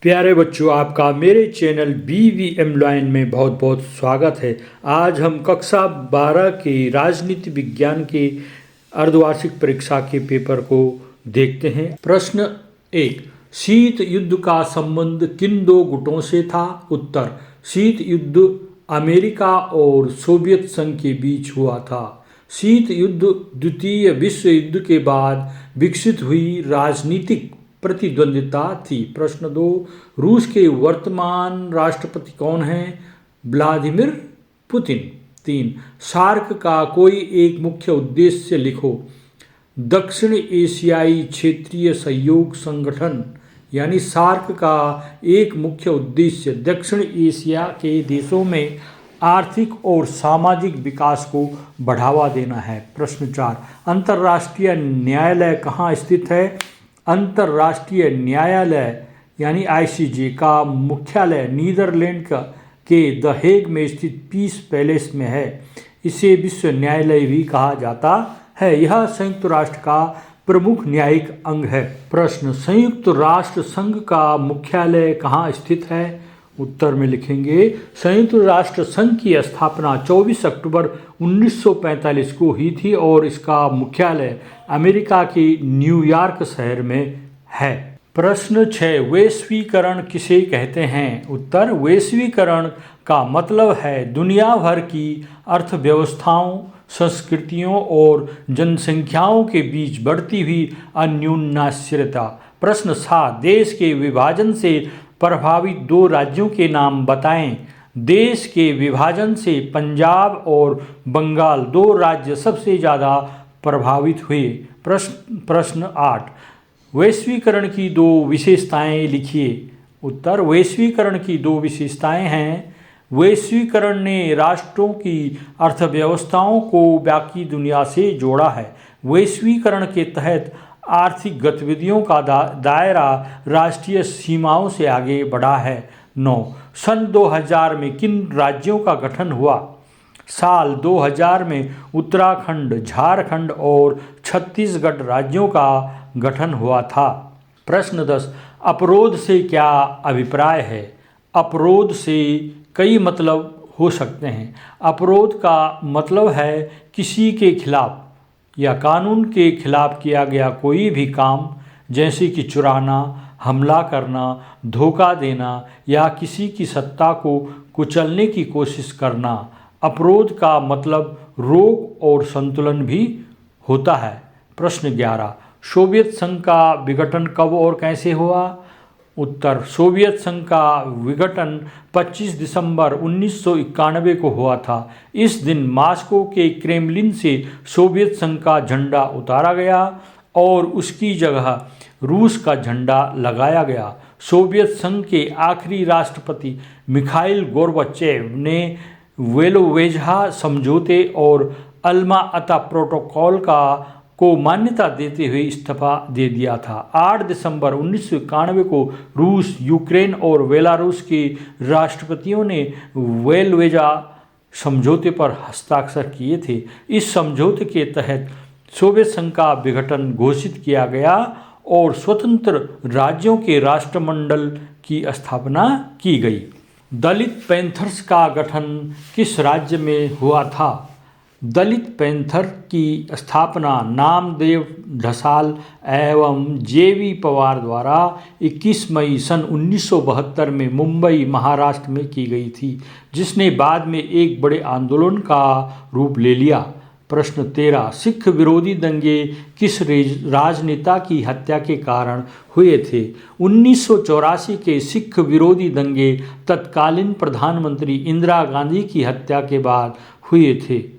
प्यारे बच्चों, आपका मेरे चैनल BVM लाइन में बहुत बहुत स्वागत है। आज हम कक्षा 12 के राजनीति विज्ञान के अर्धवार्षिक परीक्षा के पेपर को देखते हैं। प्रश्न 1, शीत युद्ध का संबंध किन दो गुटों से था? उत्तर, शीत युद्ध अमेरिका और सोवियत संघ के बीच हुआ था। शीत युद्ध द्वितीय विश्व युद्ध के बाद विकसित हुई राजनीतिक प्रतिद्वंदिता थी। प्रश्न 2, रूस के वर्तमान राष्ट्रपति कौन हैं? Vladimir Putin. 3, सार्क का कोई एक मुख्य उद्देश्य लिखो। दक्षिण एशियाई क्षेत्रीय सहयोग संगठन यानी सार्क का एक मुख्य उद्देश्य दक्षिण एशिया के देशों में आर्थिक और सामाजिक विकास को बढ़ावा देना है। प्रश्न 4, अंतर्राष्ट्रीय न्यायालय कहाँ स्थित है? अंतर्राष्ट्रीय न्यायालय यानी ICJ का मुख्यालय नीदरलैंड के द हेग में स्थित पीस पैलेस में है। इसे विश्व न्यायालय भी कहा जाता है। यह संयुक्त राष्ट्र का प्रमुख न्यायिक अंग है। प्रश्न, संयुक्त राष्ट्र संघ का मुख्यालय कहाँ स्थित है? उत्तर में लिखेंगे, संयुक्त राष्ट्र संघ की स्थापना 24 अक्टूबर 1945 को हुई थी और इसका मुख्यालय अमेरिका के न्यूयॉर्क शहर में है। प्रश्न 6, वैश्वीकरण किसे कहते हैं? उत्तर, वैश्वीकरण का मतलब है दुनिया भर की अर्थव्यवस्थाओं, संस्कृतियों और जनसंख्याओं के बीच बढ़ती हुई अन्योन्याश्रयता। प्रश्न 7, देश के विभाजन से प्रभावित दो राज्यों के नाम बताएं। देश के विभाजन से पंजाब और बंगाल दो राज्य सबसे ज़्यादा प्रभावित हुए। प्रश्न 8, वैश्वीकरण की दो विशेषताएं लिखिए। उत्तर, वैश्वीकरण की दो विशेषताएं हैं, वैश्वीकरण ने राष्ट्रों की अर्थव्यवस्थाओं को बाकी दुनिया से जोड़ा है। वैश्वीकरण के तहत आर्थिक गतिविधियों का दायरा राष्ट्रीय सीमाओं से आगे बढ़ा है। 9, सन 2000 में किन राज्यों का गठन हुआ? साल 2000 में उत्तराखंड, झारखंड और छत्तीसगढ़ राज्यों का गठन हुआ था। प्रश्न 10, अपरोध से क्या अभिप्राय है? अपरोध से कई मतलब हो सकते हैं। अपरोध का मतलब है किसी के खिलाफ या कानून के खिलाफ किया गया कोई भी काम, जैसे कि चुराना, हमला करना, धोखा देना या किसी की सत्ता को कुचलने की कोशिश करना। अपरोध का मतलब रोक और संतुलन भी होता है। प्रश्न 11, सोवियत संघ का विघटन कब और कैसे हुआ? उत्तर, सोवियत संघ का विघटन 25 दिसंबर 1991 को हुआ था। इस दिन मॉस्को के क्रेमलिन से सोवियत संघ का झंडा उतारा गया और उसकी जगह रूस का झंडा लगाया गया। सोवियत संघ के आखिरी राष्ट्रपति मिखाइल गोर्बाचेव ने वेलोवेजा समझौते और अल्मा-अता प्रोटोकॉल को मान्यता देते हुए इस्तीफा दे दिया था। 8 दिसंबर 1991 को रूस, यूक्रेन और बेलारूस के राष्ट्रपतियों ने वेलोवेजा समझौते पर हस्ताक्षर किए थे। इस समझौते के तहत सोवियत संघ का विघटन घोषित किया गया और स्वतंत्र राज्यों के राष्ट्रमंडल की स्थापना की गई। दलित पैंथर्स का गठन किस राज्य में हुआ था? दलित पैंथर की स्थापना नामदेव ढसाल एवं JV पवार द्वारा 21 मई सन 1972 में मुंबई, महाराष्ट्र में की गई थी, जिसने बाद में एक बड़े आंदोलन का रूप ले लिया। प्रश्न 13, सिख विरोधी दंगे किस राजनेता की हत्या के कारण हुए थे? 1984 के सिख विरोधी दंगे तत्कालीन प्रधानमंत्री इंदिरा गांधी की हत्या के बाद हुए थे।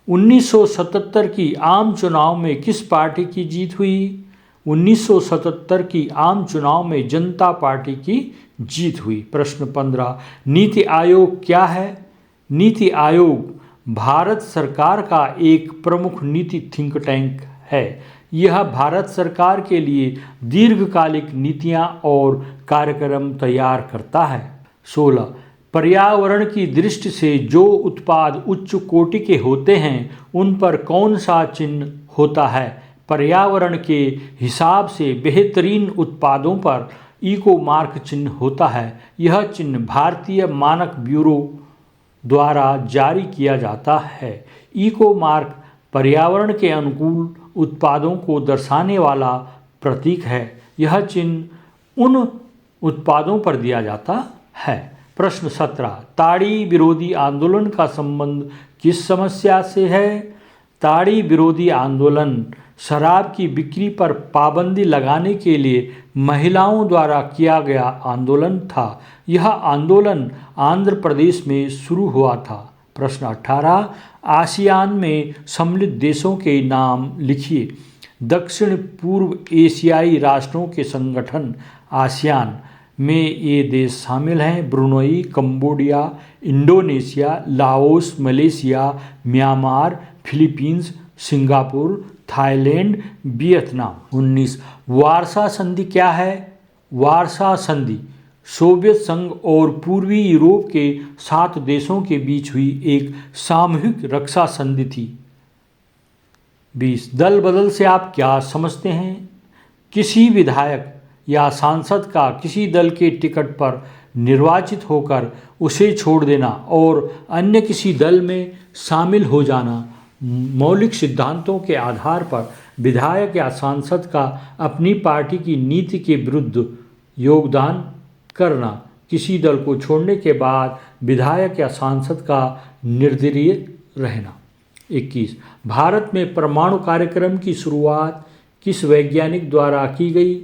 1977 की आम चुनाव में किस पार्टी की जीत हुई? 1977 की आम चुनाव में जनता पार्टी की जीत हुई। प्रश्न 15, नीति आयोग क्या है? नीति आयोग भारत सरकार का एक प्रमुख नीति थिंक टैंक है। यह भारत सरकार के लिए दीर्घकालिक नीतियां और कार्यक्रम तैयार करता है। 16, पर्यावरण की दृष्टि से जो उत्पाद उच्च कोटि के होते हैं उन पर कौन सा चिन्ह होता है? पर्यावरण के हिसाब से बेहतरीन उत्पादों पर इको मार्क चिन्ह होता है। यह चिन्ह भारतीय मानक ब्यूरो द्वारा जारी किया जाता है। इको मार्क पर्यावरण के अनुकूल उत्पादों को दर्शाने वाला प्रतीक है। यह चिन्ह उन उत्पादों पर दिया जाता है। प्रश्न 17, ताड़ी विरोधी आंदोलन का संबंध किस समस्या से है? ताड़ी विरोधी आंदोलन शराब की बिक्री पर पाबंदी लगाने के लिए महिलाओं द्वारा किया गया आंदोलन था। यह आंदोलन आंध्र प्रदेश में शुरू हुआ था। प्रश्न 18, आसियान में सम्मिलित देशों के नाम लिखिए। दक्षिण पूर्व एशियाई राष्ट्रों के संगठन आसियान में ये देश शामिल हैं: Brunei, Cambodia, Indonesia, Laos, Malaysia, Myanmar, Philippines, Singapore, Thailand, Vietnam. 19, वारसा संधि क्या है? वारसा संधि सोवियत संघ और पूर्वी यूरोप के 7 देशों के बीच हुई एक सामूहिक रक्षा संधि थी। 20, दल बदल से आप क्या समझते हैं? किसी विधायक या सांसद का किसी दल के टिकट पर निर्वाचित होकर उसे छोड़ देना और अन्य किसी दल में शामिल हो जाना। मौलिक सिद्धांतों के आधार पर विधायक या सांसद का अपनी पार्टी की नीति के विरुद्ध योगदान करना। किसी दल को छोड़ने के बाद विधायक या सांसद का निर्दलीय रहना। 21, भारत में परमाणु कार्यक्रम की शुरुआत किस वैज्ञानिक द्वारा की गई?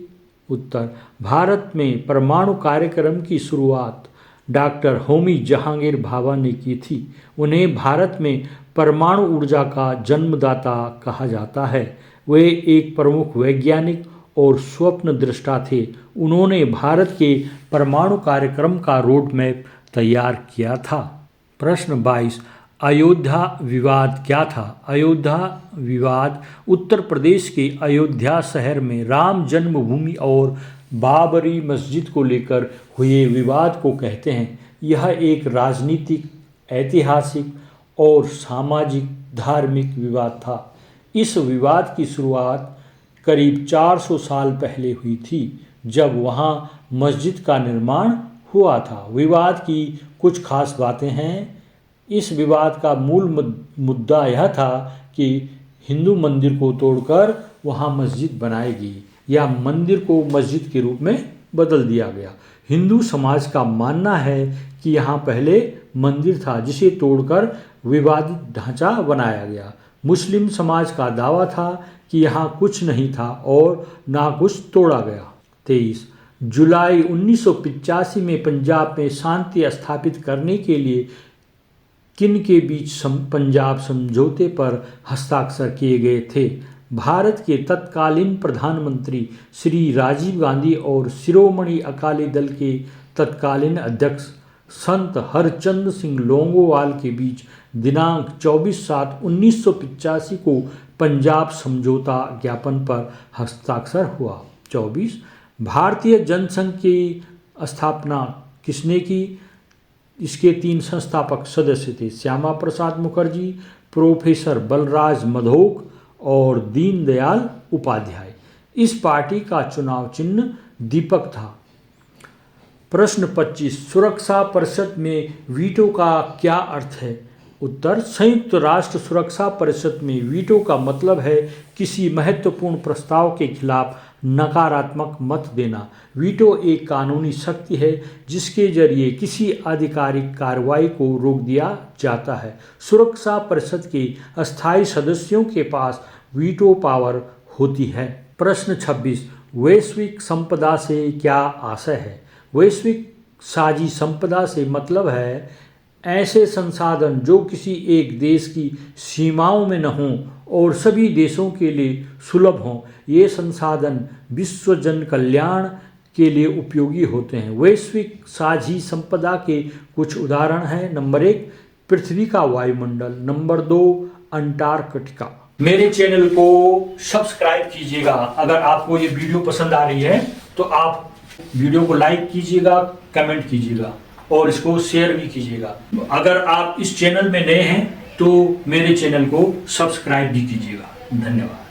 उत्तर, भारत में परमाणु कार्यक्रम की शुरुआत डॉक्टर होमी जहांगीर भाभा ने की थी। उन्हें भारत में परमाणु ऊर्जा का जन्मदाता कहा जाता है। वे एक प्रमुख वैज्ञानिक और स्वप्न दृष्टा थे। उन्होंने भारत के परमाणु कार्यक्रम का रोड मैप तैयार किया था। प्रश्न 22, अयोध्या विवाद क्या था? अयोध्या विवाद उत्तर प्रदेश के अयोध्या शहर में राम जन्मभूमि और बाबरी मस्जिद को लेकर हुए विवाद को कहते हैं। यह एक राजनीतिक, ऐतिहासिक और सामाजिक धार्मिक विवाद था। इस विवाद की शुरुआत करीब 400 साल पहले हुई थी, जब वहाँ मस्जिद का निर्माण हुआ था। विवाद की कुछ खास बातें हैं। इस विवाद का मूल मुद्दा यह था कि हिंदू मंदिर को तोड़कर वहाँ मस्जिद बनाई गई या मंदिर को मस्जिद के रूप में बदल दिया गया। हिंदू समाज का मानना है कि यहाँ पहले मंदिर था जिसे तोड़कर विवादित ढांचा बनाया गया। मुस्लिम समाज का दावा था कि यहाँ कुछ नहीं था और ना कुछ तोड़ा गया। 23 जुलाई 1985 में पंजाब में शांति स्थापित करने के लिए किन के बीच पंजाब समझौते पर हस्ताक्षर किए गए थे? भारत के तत्कालीन प्रधानमंत्री श्री राजीव गांधी और शिरोमणि अकाली दल के तत्कालीन अध्यक्ष संत हरचंद सिंह लोंगोवाल के बीच दिनांक 24/7/1985 को पंजाब समझौता ज्ञापन पर हस्ताक्षर हुआ। 24 भारतीय जनसंघ की स्थापना किसने की? इसके 3 संस्थापक सदस्य थे: श्यामा प्रसाद मुखर्जी, प्रोफेसर बलराज मधोक और दीनदयाल उपाध्याय। इस पार्टी का चुनाव चिन्ह दीपक था। प्रश्न 25 सुरक्षा परिषद में वीटो का क्या अर्थ है? उत्तर, संयुक्त राष्ट्र सुरक्षा परिषद में वीटो का मतलब है किसी महत्वपूर्ण प्रस्ताव के खिलाफ नकारात्मक मत देना। वीटो एक कानूनी शक्ति है जिसके जरिए किसी आधिकारिक कार्रवाई को रोक दिया जाता है। सुरक्षा परिषद के अस्थायी सदस्यों के पास वीटो पावर होती है। प्रश्न 26 वैश्विक संपदा से क्या आशय है? वैश्विक साझी संपदा से मतलब है ऐसे संसाधन जो किसी एक देश की सीमाओं में न हों और सभी देशों के लिए सुलभ हों। ये संसाधन विश्व जन कल्याण के लिए उपयोगी होते हैं। वैश्विक साझी संपदा के कुछ उदाहरण हैं। नंबर 1 पृथ्वी का वायुमंडल, नंबर 2 अंटार्कटिका। मेरे चैनल को सब्सक्राइब कीजिएगा। अगर आपको ये वीडियो पसंद आ रही है तो आप वीडियो को लाइक कीजिएगा, कमेंट कीजिएगा और इसको शेयर भी कीजिएगा। अगर आप इस चैनल में नए हैं तो मेरे चैनल को सब्सक्राइब भी कीजिएगा। धन्यवाद।